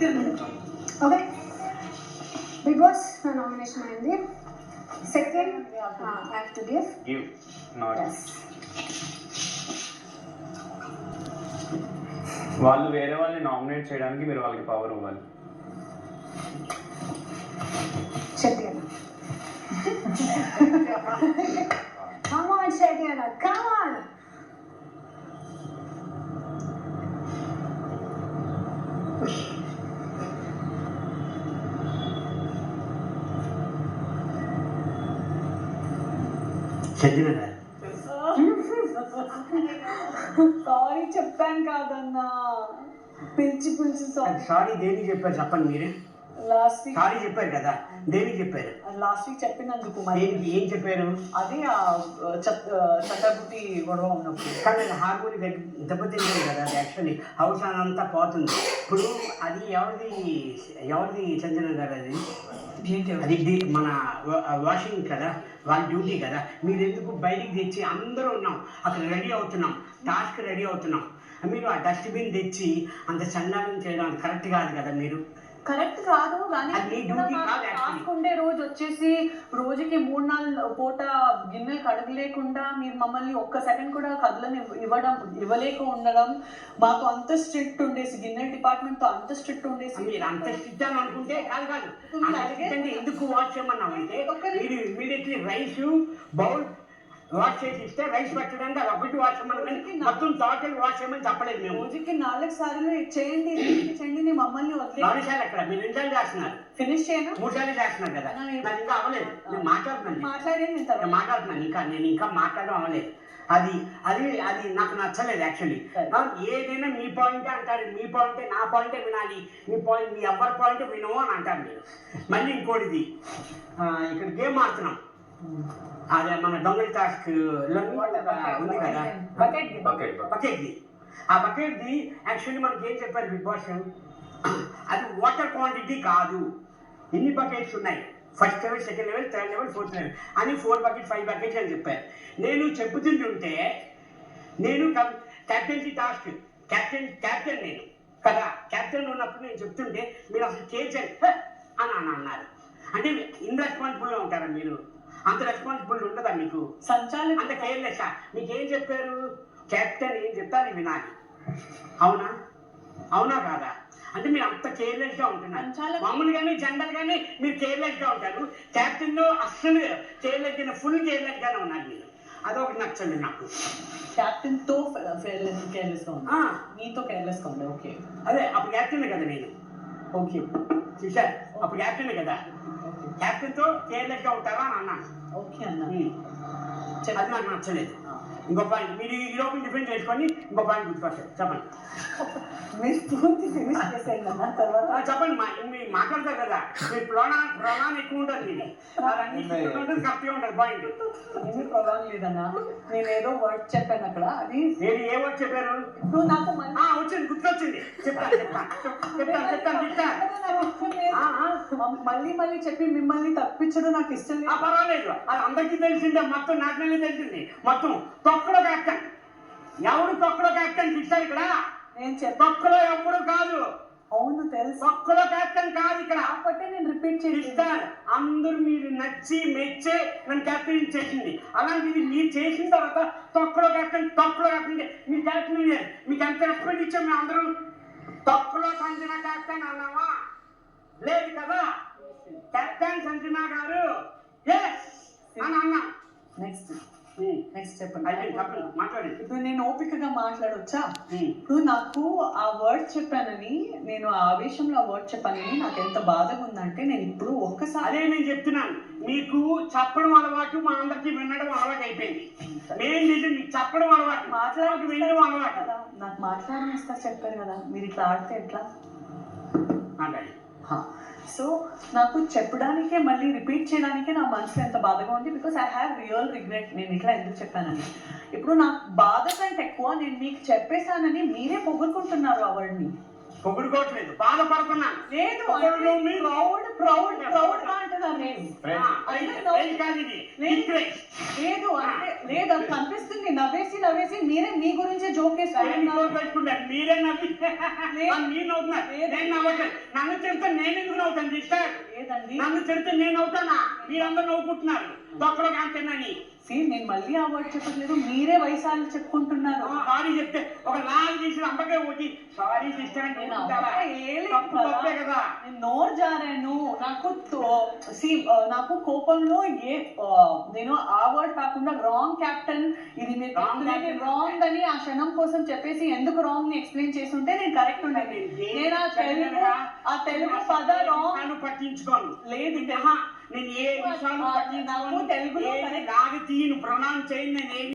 Okay big boss నా nomination అయింది. Second I have to give వాళ్ళు వేరే వాళ్ళని నామినేట్ చేయడానికి మీరు వాళ్ళకి పవర్ ఇవ్వాలి. Shetty come on, Shetty, come on. Sorry చెప్పాను కాదన్నా, పిలిచి సారీ దేనికి చెప్పారు చెప్పండి మీరే. లాస్ట్ వీక్ సారీ చెప్పారు కదా, దేనికి చెప్పారు? లాస్ట్ వీక్ చెప్పినందుకు ఏం చెప్పారు? అది చట్టబుద్ధి గొడవ ఉన్నప్పుడు. కానీ హార్మోని దెబ్బతింటుంది కదా, అది యాక్చువల్లీ హౌస్ అంతా పోతుంది. ఇప్పుడు అది ఎవరిది సంజన గారు? అది మన వాషింగ్ కదా, వాళ్ళ డ్యూటీ కదా. మీరు ఎందుకు బయటికి తెచ్చి అందరూ ఉన్నాం అక్కడ రెడీ అవుతున్నాం, టాస్క్ రెడీ అవుతున్నాం, మీరు ఆ డస్ట్బిన్ తెచ్చి అంత చండాలం చేయడం కరెక్ట్ కాదు కదా. మీరు కరెక్ట్ కాదు కానీ ఉండే రోజు వచ్చేసి రోజుకి 3-4 పూట గిన్నెలు కడగలేకుండా మీరు మమ్మల్ని ఒక్క సెకండ్ కూడా కదలని ఇవ్వలేక ఉండడం, మాకు అంత స్ట్రిక్ట్ ఉండేసి గిన్నెల డిపార్ట్మెంట్ తో అంత స్ట్రిక్ట్ ఉండేసి. మీరు అంత స్ట్రిక్ట్ అని అనుకుంటే కాదు ఎందుకు వాష్ చేయమన్నావు అంటే మీరు ఇమీడియట్లీ రైస్ బౌల్ వాష్ చేసి ఇస్తే రైస్ పెట్టడానికి అది ఒకటి వాష్ చేయమని మొత్తం టోటల్ వాష్ చేయమని చెప్పలేదు. మేము రోజుకి 4 సార్లు చేయండి చేయండి మమ్మల్ని వదిలేదు. 4 సార్లు అక్కడ మీరు 2 సార్లు చేస్తున్నారు, ఫినిష్ చేయను 3 సార్లు చేస్తున్నారు కదా. నాకు ఇంకా అవ్వలేదు, నేను మాట్లాడుతున్నాను ఇంకా మాట్లాడడం అవ్వలేదు. అది అది అది నాకు నచ్చలేదు యాక్చువల్లీ. ఏదైనా మీ పాయింటే అంటారు, మీ పాయింటే నా పాయింటే వినాలి, మీ ఎవరి పాయింటే వినవు అని అంటారు మీరు. మళ్ళీ ఇంకోటిది ఇక్కడ గేమ్ ఆడుతున్నాం, అదే మన దొంగల టాస్క్ ఉంది కదా బకెట్ది. ఆ బకెట్ది యాక్చువల్లీ మనకి ఏం చెప్పారు బిగ్ బాస్, అది వాటర్ క్వాంటిటీ కాదు, ఎన్ని బకెట్స్ ఉన్నాయి, first level, second level, third level, fourth level అని 4 బకెట్స్ 5 బకెట్స్ అని చెప్పారు. నేను చెప్పుతుంటుంటే నేను క్యాప్టెన్సీ టాస్క్ క్యాప్టెన్ నేను కదా, క్యాప్టెన్ ఉన్నప్పుడు నేను చెప్తుంటే మీరు అసలు చేర్చారు అని అన్నారు. అంటే ఇన్రెస్పాన్సిబుల్గా ఉంటారా మీరు? అంత రెస్పాన్సిబుల్ ఉంటుందా మీకు? సంచాలకులు అంత కేర్లెస్. మీకేం చెప్పారు? కెప్టెన్ ఏం చెప్తా అది వినాలి. అవునా కాదా? అంటే మీరు అంత కేర్లెస్ గా ఉంటున్నారు. మామూలుగానే జనరల్ గానే మీరు కేర్లెస్ గా ఉంటారు, కెప్టెన్ లో అస్సలు కేర్లెస్ గా ఫుల్ కేర్లెస్ గానే ఉన్నారు మీరు. అదొకటి నచ్చండి నాకు. కెప్టెన్ తో కేర్లెస్ గా ఉన్నా, నీతో కేర్లెస్ గా ఉండే. ఓకే అదే అప్పుడు కెప్టెన్ కదా నేను. ఓకే చూసారు, అప్పుడు కెప్టెన్ కదా, కెప్టెన్ తో కేర్లెస్ గా ఉంటారా అని అన్నాను. ఓకే అన్న, అది నాకు నచ్చలేదు. ఇంకో పాయింట్ మీరు ఈ లోపల డిఫెండ్ చేసుకొని ఇంకో పాయింట్ గుర్తుకొస్తారు. చెప్పండి, మీరు పూర్తి ఫినిష్ చేసేయండి అన్న. తర్వాత చెప్పండి, మీరు మాట్లాడతారు కదా, మీరు ప్రొలాన్ ఎక్కువ ఉంటుంది, మీది కరెక్ట్గా ఉంటుంది పాయింట్. ఏమీ ప్రొలాన్ లేదన్నా, నేను ఏదో వర్డ్ చెప్పాను అక్కడ. అది మీరు ఏ వర్డ్ చెప్పారు? నువ్వు నాకు వచ్చింది, గుర్తొచ్చింది, చెప్తాను. మళ్ళీ చెప్పి మిమ్మల్ని తప్పించడం నాకు ఇష్టం లేదు. పర్వాలేదు, అది అందరికీ తెలిసిందే, మొత్తం నాటనే తెలిసింది. మొత్తం తొక్కలో క్యాప్టెన్ ఎవరు? తొక్కలో క్యాప్టెన్ ఫిక్సారు ఇక్కడ. నేను తొక్కలో ఎప్పుడు కాదు. అవును తెలుసు, తొక్కలో క్యాప్టెన్ కాదు ఇక్కడ. కాబట్టి నేను రిపీట్ చేస్తాను. అందరూ మీరు నచ్చి మెచ్చే నన్ను క్యాప్టెన్ చేసింది. అలాంటిది మీరు చేసిన తర్వాత తొక్కలో క్యాప్టెన్ మీరు క్యాప్టెన్ అయ్యారు. మీకు ఎంత రెస్పెక్ట్ ఇచ్చాం మేము అందరూ. తొక్కలో సంజన క్యాప్టెన్ అన్నావా? లేదు కదా, కెప్టెన్ సంజన గారు ఎస్ అని అన్నా. నెక్స్ట్ చెప్పండి, మాట్లాడండి. ఇప్పుడు నేను ఓపికగా మాట్లాడొచ్చా? ఇప్పుడు నాకు ఆ వర్డ్ చెప్పానని, నేను ఆ ఆవేశంలో ఆ వర్డ్ చెప్పానని నాకు ఎంత బాధగా ఉందంటే, నేను ఇప్పుడు ఒక్కసారి అదే నేను చెప్తున్నాను, మీకు చెప్పడం అలవాటు, మా అందరికి వినడం అలవాటు అయిపోయింది. నేను నిజం మీకు చెప్పడం అలవాటు, మాట్లాడక వినడం అలవాటు. నాకు మాట్లాడడం ఇస్తారు చెప్పారు కదా, మీరు ఇట్లా ఆడితే ఎట్లా? మాట్లాడి సో నాకు చెప్పడానికే, మళ్ళీ రిపీట్ చేయడానికే నా మనసులో ఎంత బాధగా ఉంది. Because I have real regret నేను ఇట్లా ఎందుకు చెప్పానని. ఇప్పుడు నాకు బాధ కంటే ఎక్కువ నేను మీకు చెప్పేశానని మీరే పొగుడుకుంటున్నారు ఆ వర్డ్ని. పొగుడుకోవట్లేదు, బాధపడుతున్నాను. లేదు పొగడు మీ ప్రౌడ్ గా అంటున్నాను నేను. లేదు అంటే లేదు, అది కనిపిస్తుంది. నవ్వేసి మీరే మీ గురించే జోకేస్తున్నారు. మీరే నవ్వి మీరు నవ్వుతున్నారు, నేను నవ్వట్లేదు. నన్ను తిడితే నేను ఎందుకు నవ్వుతాను సిస్టర్? లేదండి, నన్ను తిడితే నేను నవ్వుతానా? మీరందరూ నవ్వుకుంటున్నారు తొక్కలో కాంతేనని. నేను మళ్ళీ ఆ వర్డ్ చెప్పట్లేదు, మీరే వయసాలు చెప్పుకుంటున్నారు. సారీ చెప్తే ఒక నాలుగు తీసి అమ్మకే వచ్చి సారీ సిస్టర్ అంటే తప్పే కదా. నేను నోరు జారాను. నాకు కోపంలో నేను ఆ వర్డ్ కాకుండా రాంగ్ క్యాప్టెన్, ఇది మీరు రాంగ్ అని ఆ క్షణం కోసం చెప్పేసి ఎందుకు రాంగ్ ని ఎక్స్ప్లెయిన్ చేస్తుంటే నేను కరెక్ట్ ఉండేది. నేను ఆ తెలుగు పద రాంగ్ పట్టించుకోను. లేదు, నేను ఏ విషయాలు పట్టించుకోను, తెలుగులో లాగి తీయను, ప్రొనౌన్స్ చేయను. నేను